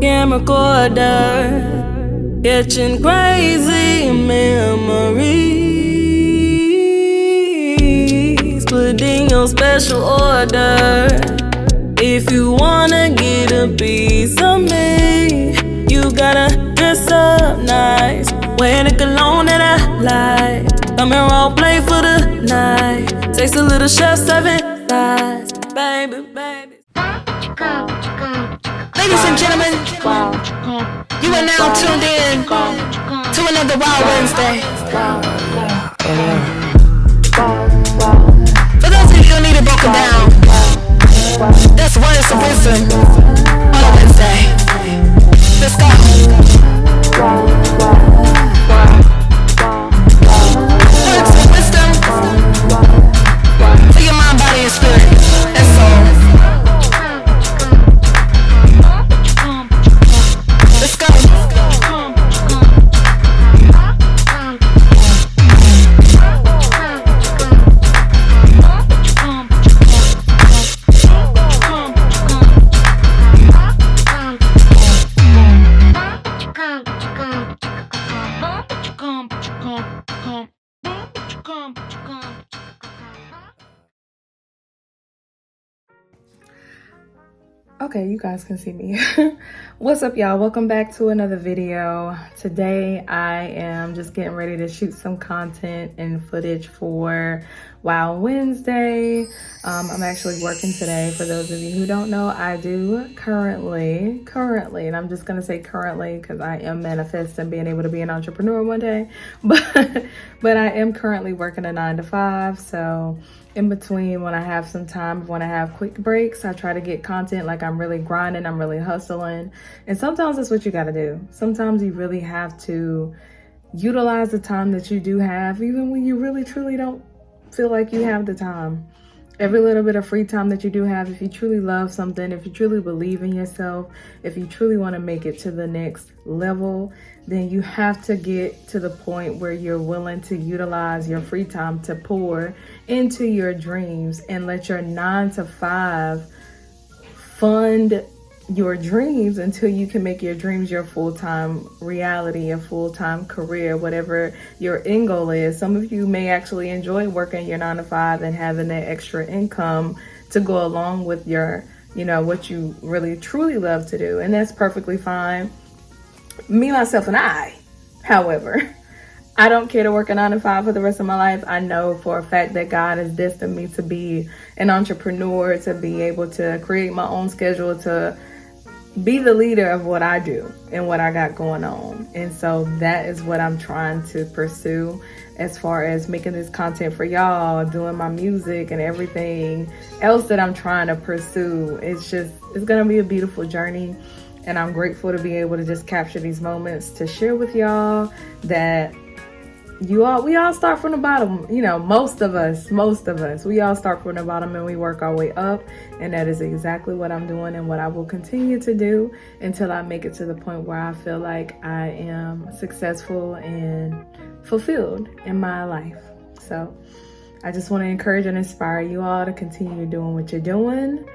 camcorder, catching crazy memories. Put in your special order if you wanna get a piece of me. You gotta dress up nice, wear the cologne that I like. Come and role play for the night. Taste a little chef serving thighs, baby, baby. Ladies and gentlemen, you are now tuned in to another W.O.W Wednesday. For those of you who need it broken down, that's words of wisdom on a Wednesday. Let's go. Words of wisdom for your mind, body, and spirit. That's all. Let's go. Okay, you guys can see me. What's up, y'all? Welcome back to another video. Today I am just getting ready to shoot some content and footage for W.O.W Wednesday. I'm actually working today. For those of you who don't know, I do currently, and I'm just gonna say currently because I am manifesting being able to be an entrepreneur one day, but I am currently working a 9-to-5. So in between, when I have some time, when I have quick breaks, I try to get content. Like, I'm really grinding, I'm really hustling. And sometimes that's what you gotta do. Sometimes you really have to utilize the time that you do have, even when you really truly don't feel like you have the time. Every little bit of free time that you do have, if you truly love something, if you truly believe in yourself, if you truly want to make it to the next level, then you have to get to the point where you're willing to utilize your free time to pour into your dreams and let your 9-to-5 fund your dreams until you can make your dreams your full-time reality, a full-time career, whatever your end goal is. Some of you may actually enjoy working your 9-to-5 and having that extra income to go along with your, what you really truly love to do. And that's perfectly fine. Me, myself, and I, however, I don't care to work a 9-to-5 for the rest of my life. I know for a fact that God has destined me to be an entrepreneur, to be able to create my own schedule, to be the leader of what I do and what I got going on. And so that is what I'm trying to pursue as far as making this content for y'all, doing my music and everything else that I'm trying to pursue. It's gonna be a beautiful journey. And I'm grateful to be able to just capture these moments to share with y'all that we all start from the bottom. Most of us, we all start from the bottom and we work our way up. And that is exactly what I'm doing and what I will continue to do until I make it to the point where I feel like I am successful and fulfilled in my life. So I just want to encourage and inspire you all to continue doing what you're doing.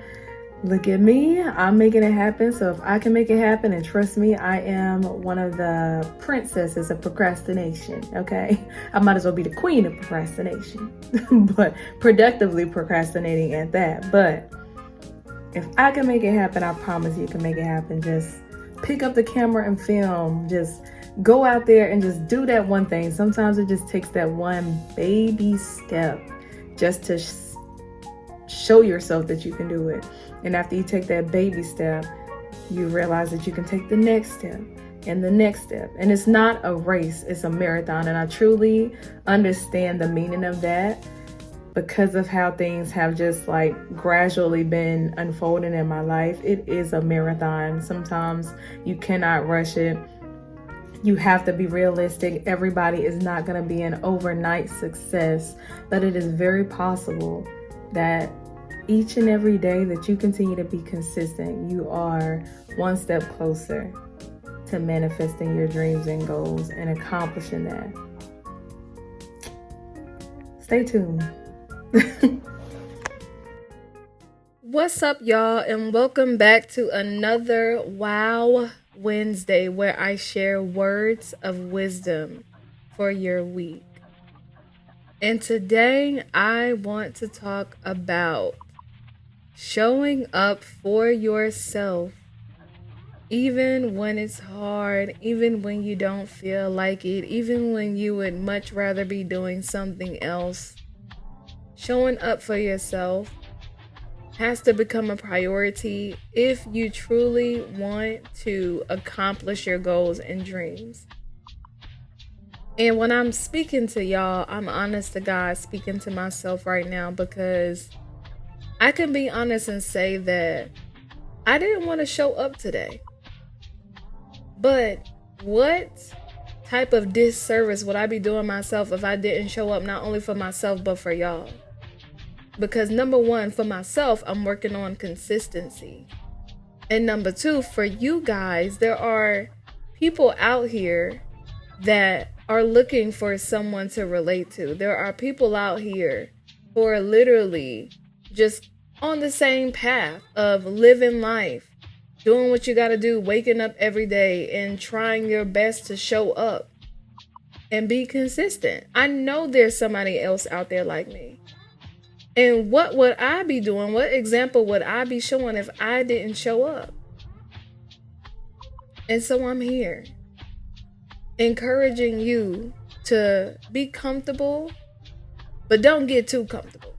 Look at me, I'm making it happen. So if I can make it happen, and trust me, I am one of the princesses of procrastination, okay? I might as well be the queen of procrastination, but productively procrastinating at that. But if I can make it happen, I promise you can make it happen. Just pick up the camera and film. Just go out there and just do that one thing. Sometimes it just takes that one baby step just to show yourself that you can do it. And after you take that baby step, you realize that you can take the next step and the next step. And it's not a race, it's a marathon. And I truly understand the meaning of that because of how things have just gradually been unfolding in my life. It is a marathon. Sometimes you cannot rush it. You have to be realistic. Everybody is not going to be an overnight success, but it is very possible that each and every day that you continue to be consistent, you are one step closer to manifesting your dreams and goals and accomplishing that. Stay tuned. What's up, y'all, and welcome back to another Wow Wednesday where I share words of wisdom for your week. And today I want to talk about showing up for yourself even when it's hard, even when you don't feel like it, even when you would much rather be doing something else. Showing up for yourself has to become a priority if you truly want to accomplish your goals and dreams. And when I'm speaking to y'all, I'm honest to God speaking to myself right now, because I can be honest and say that I didn't want to show up today. But what type of disservice would I be doing myself if I didn't show up, not only for myself, but for y'all? Because number one, for myself, I'm working on consistency. And number two, for you guys, there are people out here that are looking for someone to relate to. There are people out here who are literally just on the same path of living life, doing what you got to do, waking up every day and trying your best to show up and be consistent. I know there's somebody else out there like me. And what would I be doing? What example would I be showing if I didn't show up? And so I'm here, encouraging you to be comfortable, but don't get too comfortable.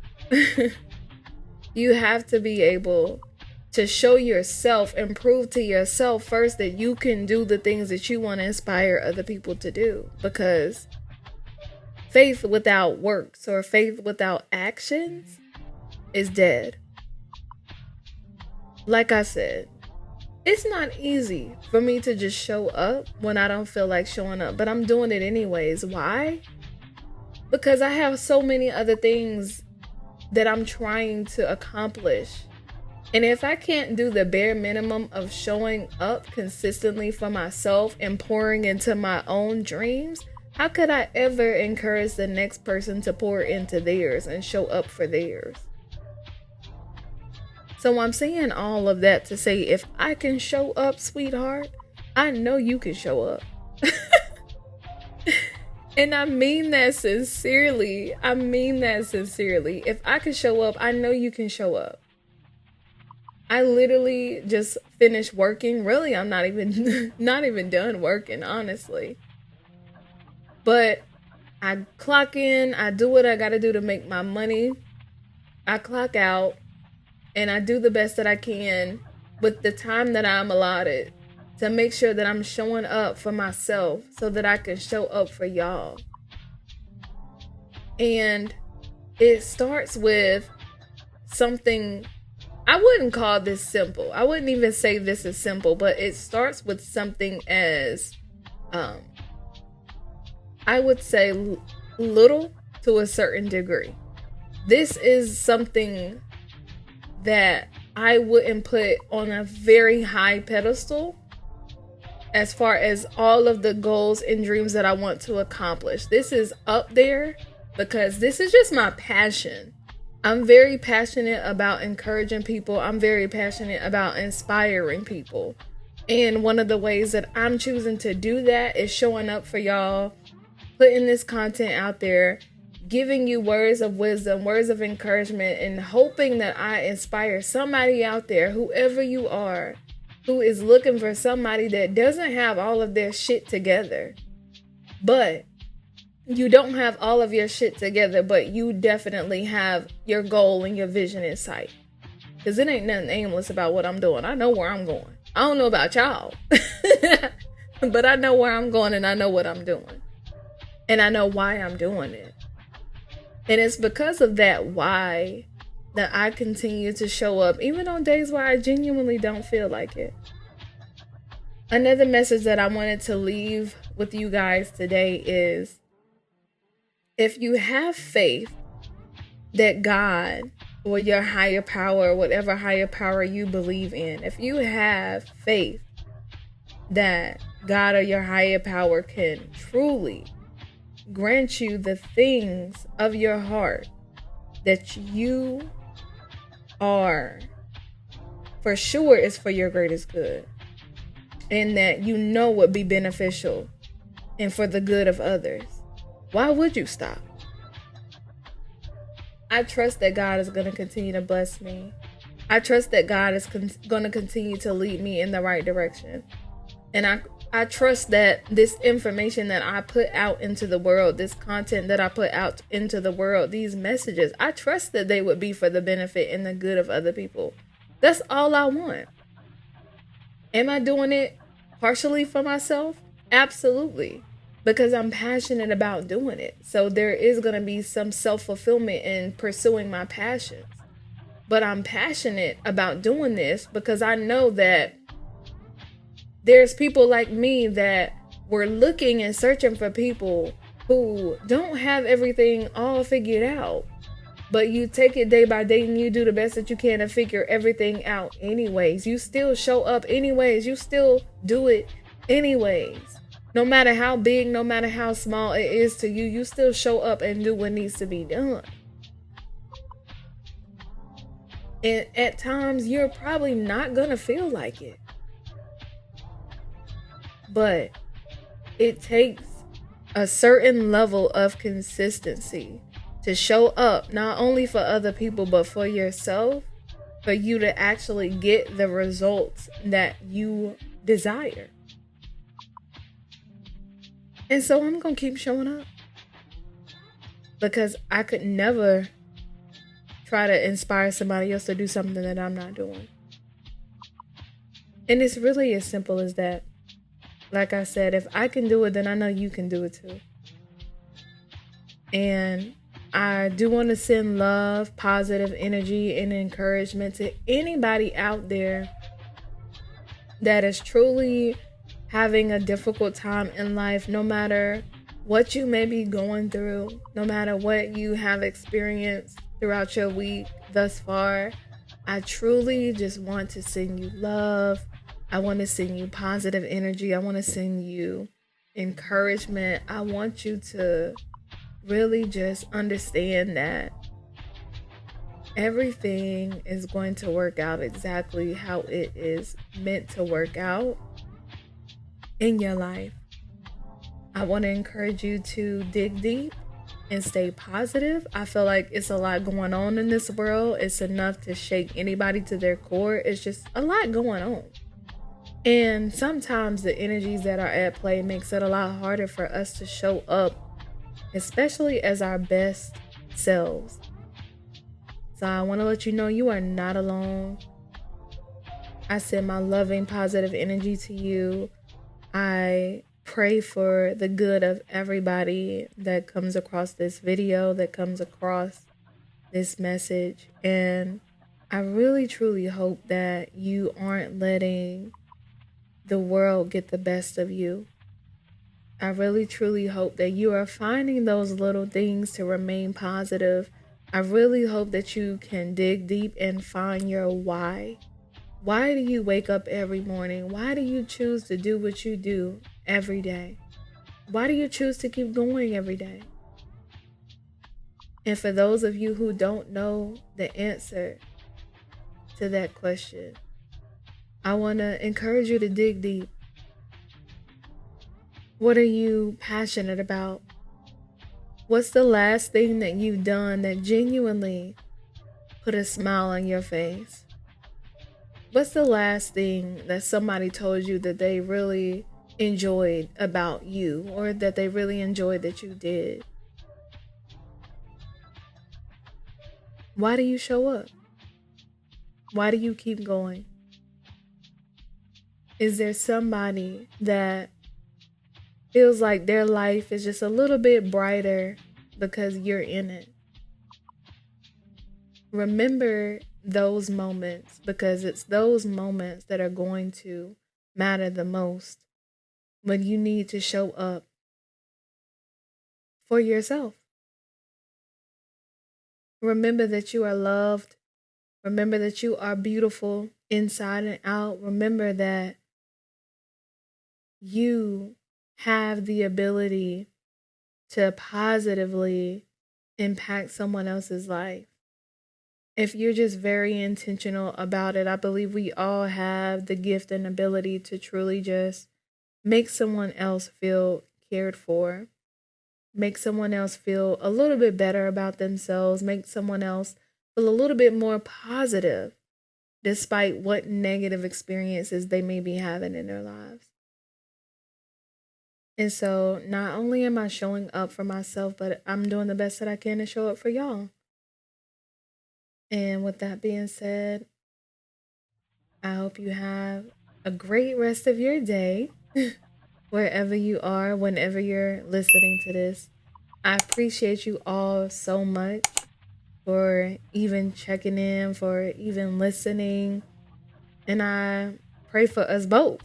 You have to be able to show yourself and prove to yourself first that you can do the things that you want to inspire other people to do. Because faith without works or faith without actions is dead. Like I said, it's not easy for me to just show up when I don't feel like showing up, but I'm doing it anyways. Why? Because I have so many other things that I'm trying to accomplish. And if I can't do the bare minimum of showing up consistently for myself and pouring into my own dreams, how could I ever encourage the next person to pour into theirs and show up for theirs? So I'm saying all of that to say, if I can show up, sweetheart, I know you can show up. And I mean that sincerely. If I can show up, I know you can show up. I literally just finished working. Really, I'm not even done working, honestly. But I clock in, I do what I gotta do to make my money. I clock out, and I do the best that I can with the time that I'm allotted to make sure that I'm showing up for myself so that I can show up for y'all. And it starts with something, I wouldn't call this simple. I wouldn't even say this is simple, but it starts with something as, I would say, little to a certain degree. This is something that I wouldn't put on a very high pedestal as far as all of the goals and dreams that I want to accomplish. This is up there because this is just my passion. I'm very passionate about encouraging people. I'm very passionate about inspiring people. And one of the ways that I'm choosing to do that is showing up for y'all, putting this content out there, giving you words of wisdom, words of encouragement, and hoping that I inspire somebody out there, whoever you are, who is looking for somebody that doesn't have all of their shit together. But you don't have all of your shit together, but you definitely have your goal and your vision in sight. Because it ain't nothing aimless about what I'm doing. I know where I'm going. I don't know about y'all. But I know where I'm going and I know what I'm doing. And I know why I'm doing it. And it's because of that why that I continue to show up, even on days where I genuinely don't feel like it. Another message that I wanted to leave with you guys today is, if you have faith that God or your higher power, whatever higher power you believe in, if you have faith that God or your higher power can truly grant you the things of your heart that you are for sure is for your greatest good, and that you know would be beneficial and for the good of others, why would you stop? I trust that God is going to continue to bless me. I trust that God is going to continue to lead me in the right direction. And I trust that this information that I put out into the world, this content that I put out into the world, these messages, I trust that they would be for the benefit and the good of other people. That's all I want. Am I doing it partially for myself? Absolutely. Because I'm passionate about doing it. So there is going to be some self-fulfillment in pursuing my passions. But I'm passionate about doing this because I know that there's people like me that were looking and searching for people who don't have everything all figured out. But you take it day by day and you do the best that you can to figure everything out anyways. You still show up anyways. You still do it anyways. No matter how big, no matter how small it is to you, you still show up and do what needs to be done. And at times, you're probably not going to feel like it. But it takes a certain level of consistency to show up, not only for other people, but for yourself, for you to actually get the results that you desire. And so I'm going to keep showing up because I could never try to inspire somebody else to do something that I'm not doing. And it's really as simple as that. Like I said, if I can do it, then I know you can do it too. And I do want to send love, positive energy, and encouragement to anybody out there that is truly having a difficult time in life, no matter what you may be going through, no matter what you have experienced throughout your week thus far. I truly just want to send you love. I want to send you positive energy. I want to send you encouragement. I want you to really just understand that everything is going to work out exactly how it is meant to work out in your life. I want to encourage you to dig deep and stay positive. I feel like it's a lot going on in this world. It's enough to shake anybody to their core. It's just a lot going on. And sometimes the energies that are at play makes it a lot harder for us to show up, especially as our best selves. So I want to let you know you are not alone. I send my loving, positive energy to you. I pray for the good of everybody that comes across this video, that comes across this message. And I really, truly hope that you aren't letting the world get the best of you. I really, truly hope that you are finding those little things to remain positive. I really hope that you can dig deep and find your why. Why do you wake up every morning? Why do you choose to do what you do every day? Why do you choose to keep going every day? And for those of you who don't know the answer to that question, I want to encourage you to dig deep. What are you passionate about? What's the last thing that you've done that genuinely put a smile on your face? What's the last thing that somebody told you that they really enjoyed about you, or that they really enjoyed that you did? Why do you show up? Why do you keep going? Is there somebody that feels like their life is just a little bit brighter because you're in it? Remember those moments, because it's those moments that are going to matter the most when you need to show up for yourself. Remember that you are loved. Remember that you are beautiful inside and out. Remember that you have the ability to positively impact someone else's life. if you're just very intentional about it, I believe we all have the gift and ability to truly just make someone else feel cared for, make someone else feel a little bit better about themselves, make someone else feel a little bit more positive despite what negative experiences they may be having in their lives. And so not only am I showing up for myself, but I'm doing the best that I can to show up for y'all. And with that being said, I hope you have a great rest of your day, wherever you are, whenever you're listening to this. I appreciate you all so much for even checking in, for even listening. And I pray for us both.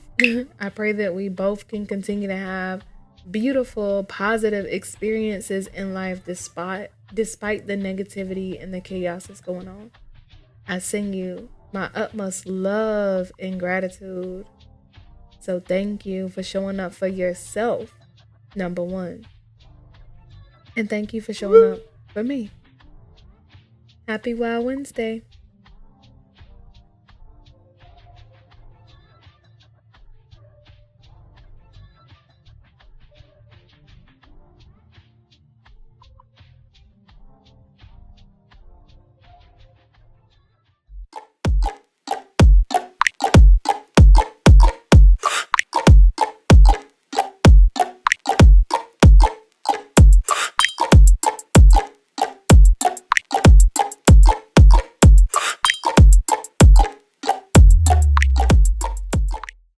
I pray that we both can continue to have beautiful, positive experiences in life despite the negativity and the chaos that's going on. I send you my utmost love and gratitude. So thank you for showing up for yourself, number one. And thank you for showing up for me. Happy W.O.W Wednesday.